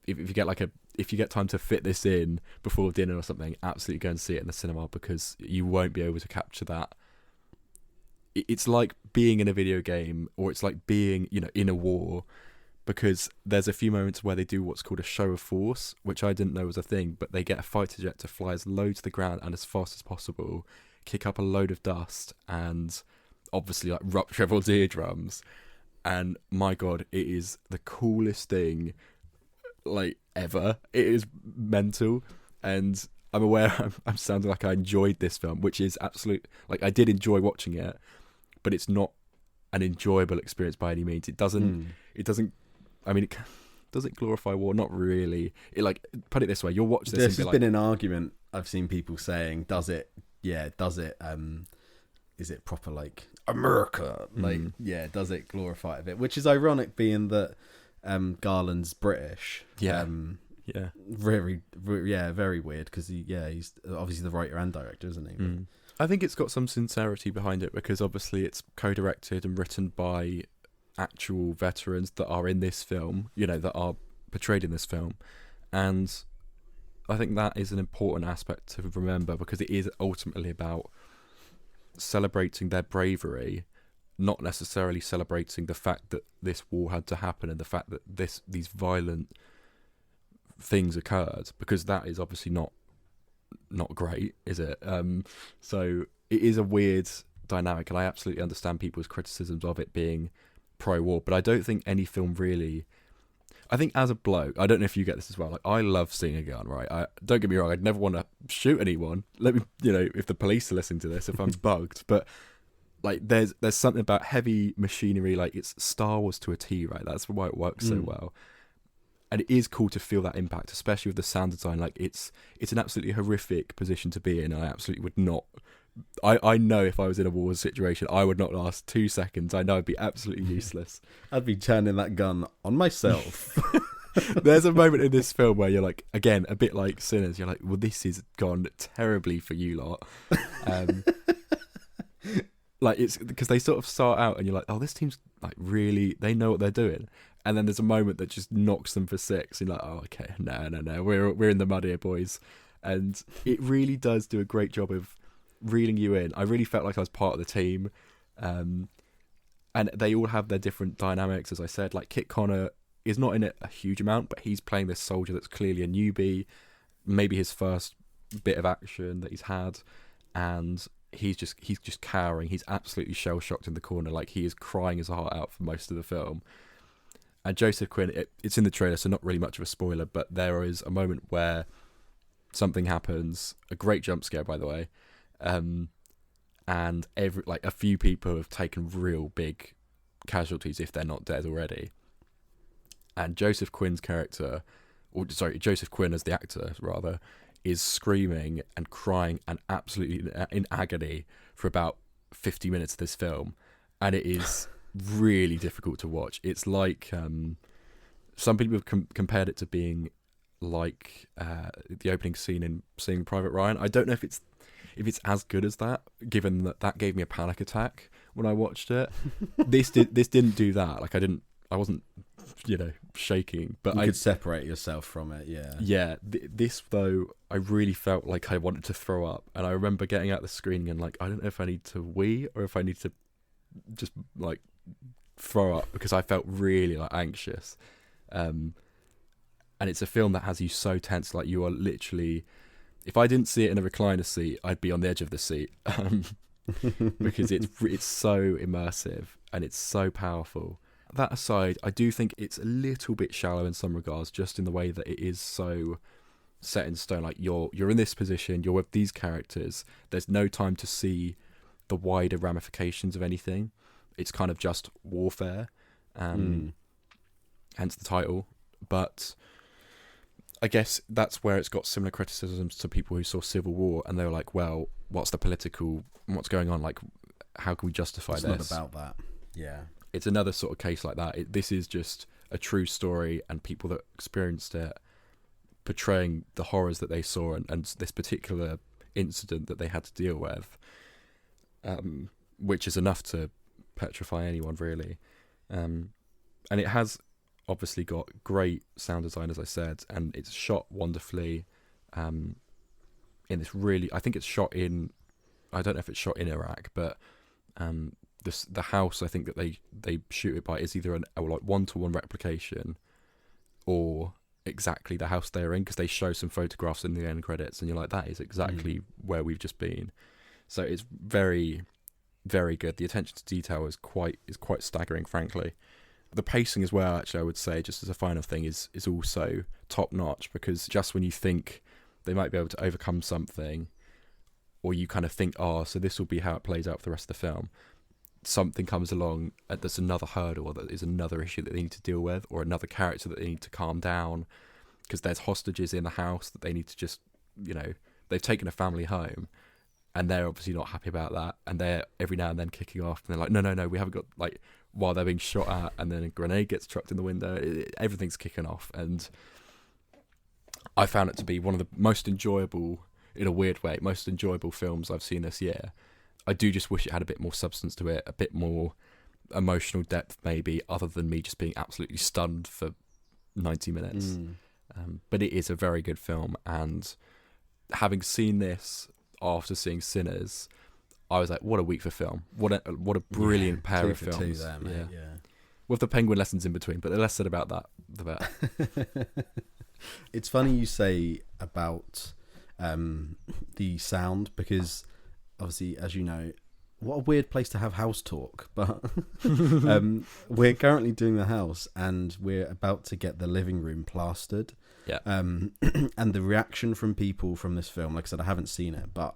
if you get time to fit this in before dinner or something, absolutely go and see it in the cinema, because you won't be able to capture that. It's like being in a video game, or it's like being, in a war, because there's a few moments where they do what's called a show of force, which I didn't know was a thing, but they get a fighter jet to fly as low to the ground and as fast as possible, kick up a load of dust, and obviously like rupture everyone's eardrums. And my God, it is the coolest thing like ever. It is mental, and I'm aware I'm sounding like I enjoyed this film, which is absolute. Like, I did enjoy watching it, but it's not an enjoyable experience by any means. It doesn't. I mean, it doesn't glorify war. Not really. It, like, put it this way: you'll watch this. This and has be been an argument. I've seen people saying, "Does it? Yeah, does it? Is it proper like America? Like, yeah, does it glorify it a bit?" Which is ironic, being that Garland's British. Yeah. Very weird, because he's obviously the writer and director, isn't he? I think it's got some sincerity behind it, because obviously it's co-directed and written by actual veterans that are in this film, that are portrayed in this film, and I think that is an important aspect to remember, because it is ultimately about celebrating their bravery, not necessarily celebrating the fact that this war had to happen and the fact that these violent things occurred, because that is obviously not great, is it? So it is a weird dynamic, and I absolutely understand people's criticisms of it being pro-war, but I don't think any film really. I think as a bloke, I don't know if you get this as well. Like, I love seeing a gun, right? Don't get me wrong, I'd never want to shoot anyone. Let me, if the police are listening to this, if I'm bugged, but like, there's something about heavy machinery, like it's Star Wars to a T, right? That's why it works so well. And it is cool to feel that impact, especially with the sound design. Like, it's an absolutely horrific position to be in. And I absolutely would not. I know if I was in a war situation, I would not last 2 seconds. I know I'd be absolutely useless. I'd be turning that gun on myself. There's a moment in this film where you're like, again, a bit like Sinners. You're like, well, this has gone terribly for you lot. Like, it's because they sort of start out and you're like, oh, this team's like really, they know what they're doing. And then there's a moment that just knocks them for six. You're like, oh, okay, no, we're in the mud here, boys. And it really does do a great job of reeling you in. I really felt like I was part of the team. And they all have their different dynamics, as I said. Like, Kit Connor is not in it a huge amount, but he's playing this soldier that's clearly a newbie, maybe his first bit of action that he's had, and he's just cowering. He's absolutely shell-shocked in the corner. Like, he is crying his heart out for most of the film. And Joseph Quinn, it's in the trailer, so not really much of a spoiler, but there is a moment where something happens, a great jump scare, by the way, and a few people have taken real big casualties if they're not dead already. And Joseph Quinn as the actor, rather, is screaming and crying and absolutely in agony for about 50 minutes of this film, and it is really difficult to watch. It's like some people have compared it to being like the opening scene in Saving Private Ryan. I don't know if it's as good as that, given that gave me a panic attack when I watched it. This didn't do that. Like I wasn't shaking, but you could separate yourself from it. Yeah. This though, I really felt like I wanted to throw up, and I remember getting out the screening and like, I don't know if I need to wee or if I need to just like throw up, because I felt really like anxious. And it's a film that has you so tense, like you are literally, if I didn't see it in a recliner seat, I'd be on the edge of the seat, because it's so immersive and it's so powerful. That aside, I do think it's a little bit shallow in some regards, just in the way that it is so set in stone. Like you're in this position, you're with these characters. There's no time to see the wider ramifications of anything. It's kind of just warfare, hence the title. But I guess that's where it's got similar criticisms to people who saw Civil War, and they were like, well, what's going on? Like, how can we justify this? It's not about that. Yeah. It's another sort of case like that. This is just a true story, and people that experienced it portraying the horrors that they saw, and this particular incident that they had to deal with, which is enough to petrify anyone, really. And it has obviously got great sound design, as I said, and it's shot wonderfully in this really, I think it's shot in, I don't know if it's shot in Iraq, but the house, I think that they shoot it by, is either a like 1-to-1 replication or exactly the house they're in, because they show some photographs in the end credits and you're like, that is exactly where we've just been. So it's very, very good. The attention to detail is quite staggering, frankly. The pacing as well, actually, I would say, just as a final thing, is also top notch, because just when you think they might be able to overcome something, or you kind of think, so this will be how it plays out for the rest of the film, something comes along and there's another hurdle, or that is another issue that they need to deal with, or another character that they need to calm down, because there's hostages in the house that they need to just, they've taken a family home, and they're obviously not happy about that, and they're every now and then kicking off, and they're like, no, we haven't got, like, while they're being shot at, and then a grenade gets chucked in the window, everything's kicking off. And I found it to be one of the most enjoyable, in a weird way, most enjoyable films I've seen this year. I do just wish it had a bit more substance to it, a bit more emotional depth, maybe, other than me just being absolutely stunned for 90 minutes. But it is a very good film, and having seen this after seeing Sinners, I was like, what a week for film. What a brilliant pair of films. 2 for 2 there, mate, yeah. With the penguin lessons in between, but the less said about that, the better. It's funny you say about the sound, because obviously, as you know, what a weird place to have house talk, but we're currently doing the house, and we're about to get the living room plastered. Yeah. And the reaction from people from this film, like I said, I haven't seen it, but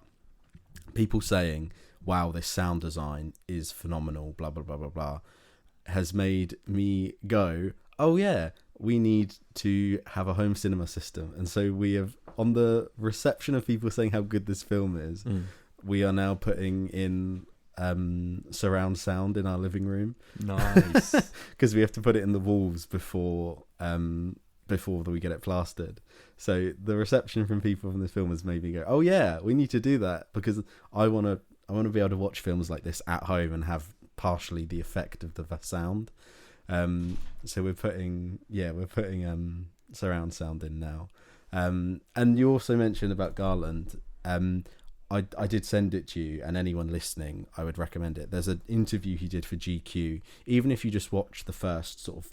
people saying, wow, this sound design is phenomenal, blah, blah, blah, blah, blah, has made me go, oh yeah, we need to have a home cinema system. And so we have, on the reception of people saying how good this film is, we are now putting in surround sound in our living room. Nice. Because we have to put it in the walls before we get it plastered. So the reception from people from this film has made me go, oh yeah, we need to do that, because I want to be able to watch films like this at home and have partially the effect of the sound. So we're putting surround sound in now. And you also mentioned about Garland. I did send it to you, and anyone listening, I would recommend it. There's an interview he did for GQ. Even if you just watch the first sort of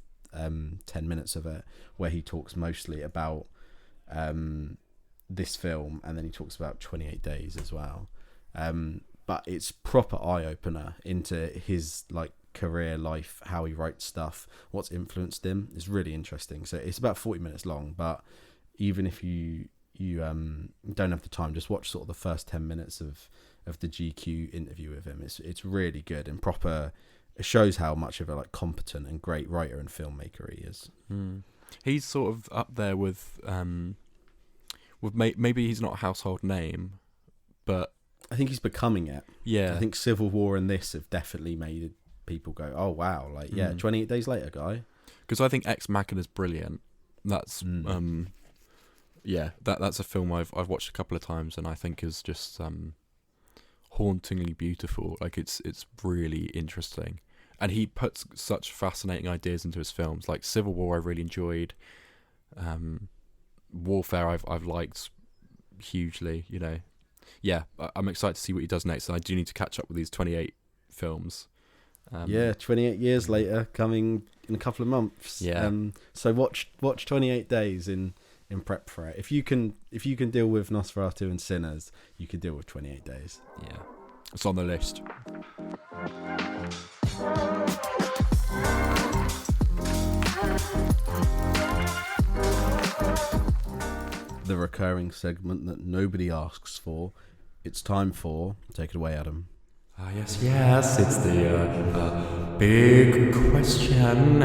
10 minutes of it, where he talks mostly about this film, and then he talks about 28 Days as well. But it's proper eye-opener into his like career life, how he writes stuff, what's influenced him. It's really interesting. So it's about 40 minutes long, but even if you don't have the time, just watch sort of the first 10 minutes of the GQ interview with him. It's really good and proper. It shows how much of a like competent and great writer and filmmaker he is. He's sort of up there with maybe he's not a household name, but I think he's becoming it. Yeah, I think Civil War and this have definitely made people go, oh wow, like 28 Days Later guy. Because I think Ex Machina is brilliant. That's Yeah, that's a film I've watched a couple of times and I think is just hauntingly beautiful. Like it's really interesting, and he puts such fascinating ideas into his films. Like Civil War, I really enjoyed. Warfare, I've liked hugely. You know, yeah, I'm excited to see what he does next, and I do need to catch up with these 28 films. 28 years later, coming in a couple of months. Yeah. So watch 28 Days in prep for it. If you can deal with Nosferatu and Sinners, you can deal with 28 Days. Yeah, it's on the list. The recurring segment that nobody asks for. It's time for... Take it away, Adam. Yes, it's the big question.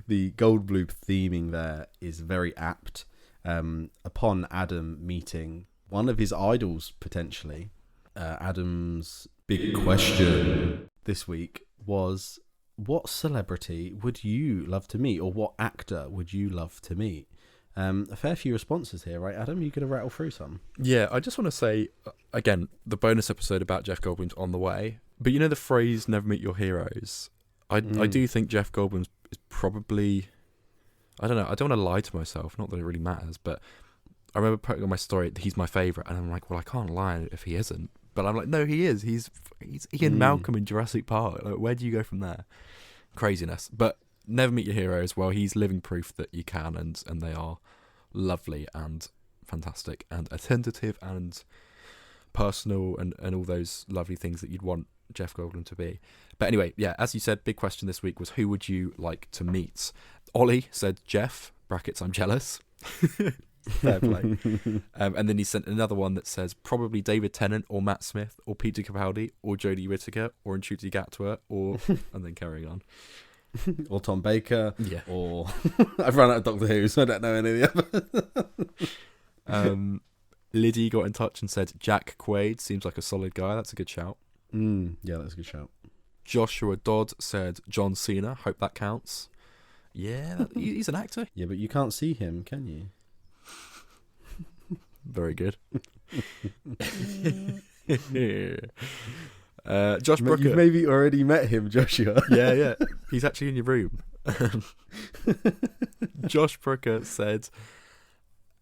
The Goldblum theming there is very apt. Upon Adam meeting one of his idols, potentially, Adam's big question this week was, what celebrity would you love to meet, or what actor would you love to meet? A fair few responses here, right, Adam? You going to rattle through some? Yeah, I just want to say, again, the bonus episode about Jeff Goldblum's on the way. But you know the phrase, never meet your heroes? I do think Jeff Goldblum is probably... I don't know, I don't want to lie to myself, not that it really matters, but I remember putting on my story, he's my favourite, and I'm like, well, I can't lie if he isn't. But I'm like, no, he is. He's Ian Malcolm in Jurassic Park. Like, where do you go from there? Craziness. But never meet your heroes. Well, he's living proof that you can, and they are lovely and fantastic and attentive and personal and all those lovely things that you'd want Jeff Goldblum to be. But anyway, yeah, as you said, big question this week was, who would you like to meet? Ollie said Jeff, brackets, I'm jealous. Fair play. And then he sent another one that says probably David Tennant or Matt Smith or Peter Capaldi or Jodie Whittaker or Ncuti Gatwa or... and then carrying on. Or Tom Baker. Yeah. Or... I've run out of Doctor Who, so I don't know any of the others. Liddy got in touch and said Jack Quaid seems like a solid guy. That's a good shout. Yeah, that's a good shout. Joshua Dodd said John Cena. Hope that counts. Yeah, he's an actor. Yeah, but you can't see him, can you? Very good. Josh Brooker. You've maybe already met him, Joshua. Yeah. He's actually in your room. Josh Brooker said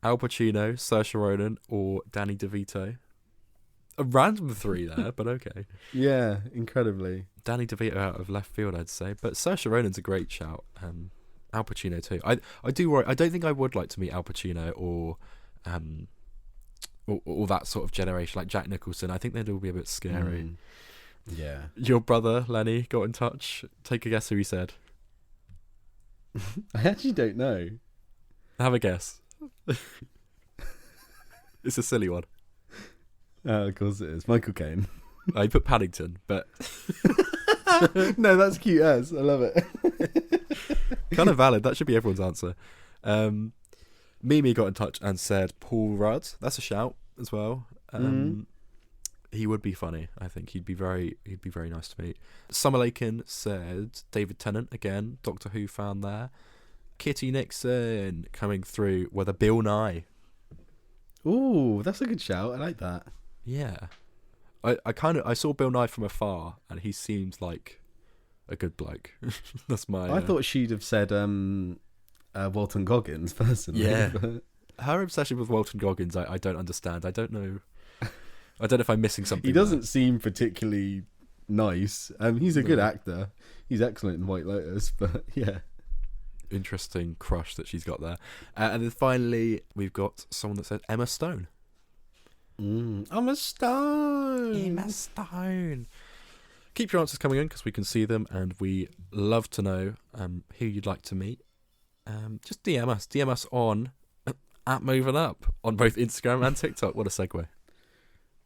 Al Pacino, Saoirse Ronan, or Danny DeVito. A random three there, but okay. Yeah, incredibly. Danny DeVito out of left field, I'd say. But Saoirse Ronan's a great shout. Al Pacino too. I do worry. I don't think I would like to meet Al Pacino or that sort of generation, like Jack Nicholson. I think they'd all be a bit scary. Yeah. Your brother, Lenny, got in touch. Take a guess who he said. I actually don't know. Have a guess. It's a silly one. Of course it is. Michael Caine. I put Paddington, but... No, that's cute as. I love it. Kind of valid. That should be everyone's answer. Mimi got in touch and said Paul Rudd. That's a shout as well. He would be funny. I think he'd be very nice to meet. Summer Lakin said David Tennant again. Doctor Who fan there. Kitty Nixon coming through with a Bill Nye. Ooh, that's a good shout. I like that. Yeah, I saw Bill Nye from afar, and he seemed like a good bloke. That's my. I thought she'd have said Walton Goggins personally. Yeah, but... her obsession with Walton Goggins, I don't understand. I don't know if I'm missing something. He doesn't seem particularly nice. He's a good actor. He's excellent in White Lotus, but yeah. Interesting crush that she's got there. And then finally, we've got someone that said Emma Stone. Emma Stone. Emma Stone. Keep your answers coming in because we can see them, and we love to know who you'd like to meet. Just DM us. DM us on @MovingUp on both Instagram and TikTok. What a segue.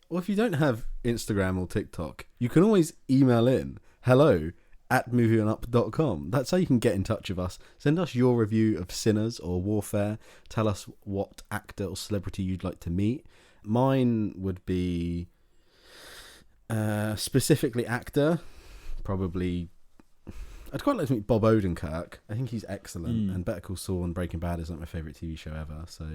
Well, if you don't have Instagram or TikTok, you can always email in hello@movieonup.com. That's how you can get in touch with us. Send us your review of Sinners or Warfare. Tell us what actor or celebrity you'd like to meet. Mine would be specifically actor. Probably I'd quite like to meet Bob Odenkirk. I think he's excellent. And Better Call Saul and Breaking Bad is like my favourite TV show ever. So,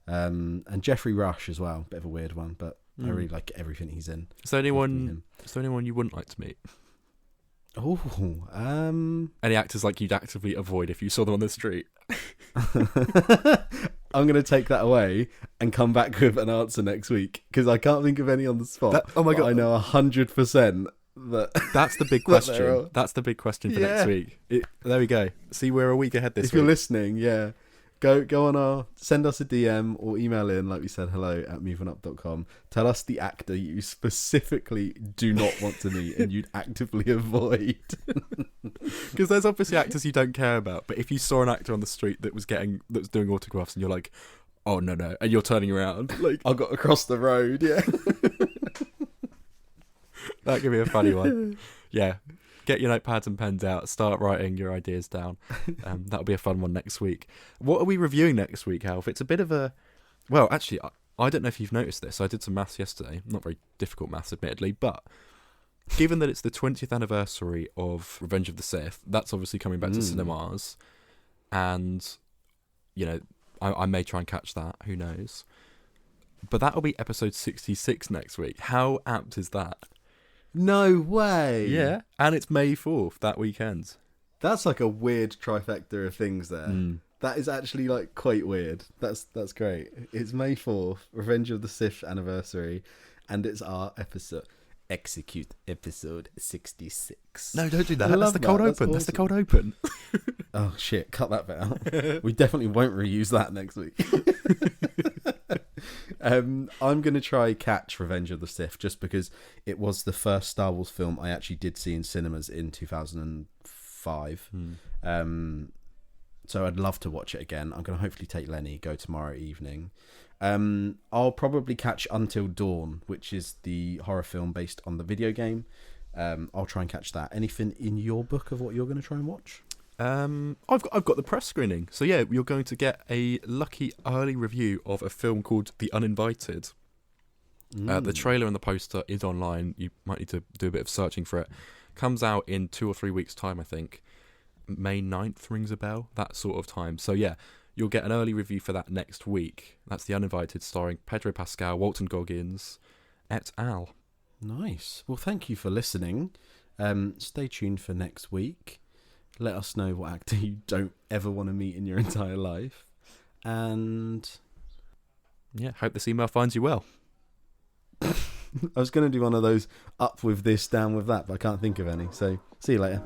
and Jeffrey Rush as well. Bit of a weird one, but I really like everything he's in. Is there anyone you wouldn't like to meet? Oh, any actors like you'd actively avoid if you saw them on the street? I'm going to take that away and come back with an answer next week because I can't think of any on the spot. Oh my God. I know 100% that that's the big question. That's the big question for next week. There we go. See, we're a week ahead this week. If you're listening, go on send us a DM or email in, like we said, hello@moving-up.com. Tell us the actor you specifically do not want to meet and you'd actively avoid. Because there's obviously actors you don't care about, but if you saw an actor on the street that was doing autographs and you're like, oh no, and you're turning around, like I got across the road, that could be a funny one. Yeah. Get your notepads and pens out. Start writing your ideas down. That'll be a fun one next week. What are we reviewing next week, Alf? It's a bit of a... Well, actually, I don't know if you've noticed this. I did some maths yesterday. Not very difficult maths, admittedly. But given that it's the 20th anniversary of Revenge of the Sith, that's obviously coming back to cinemas. And, I may try and catch that. Who knows? But that'll be episode 66 next week. How apt is that? No way. Yeah, and it's May 4th that weekend. That's like a weird trifecta of things there. That is actually like quite weird. That's great. It's May 4th, Revenge of the Sith anniversary, and it's our execute episode 66. No, don't do that. That's the cold open. Awesome. That's the cold open. Oh shit, cut that bit out. We definitely won't reuse that next week. I'm going to try catch Revenge of the Sith just because it was the first Star Wars film I actually did see in cinemas in 2005. So I'd love to watch it again. I'm going to hopefully take Lenny, go tomorrow evening. I'll probably catch Until Dawn, which is the horror film based on the video game. I'll try and catch that. Anything in your book of what you're going to try and watch? I've got the press screening. So yeah, you're going to get a lucky early review of a film called The Uninvited. The trailer and the poster is online. You might need to do a bit of searching for it. Comes out in 2 or 3 weeks' time, I think. May 9th rings a bell, that sort of time. So yeah, you'll get an early review for that next week. That's The Uninvited, starring Pedro Pascal, Walton Goggins, et al. Nice. Well, thank you for listening. Stay tuned for next week. Let us know what actor you don't ever want to meet in your entire life. And yeah, hope this email finds you well. I was going to do one of those up with this, down with that, but I can't think of any. So see you later.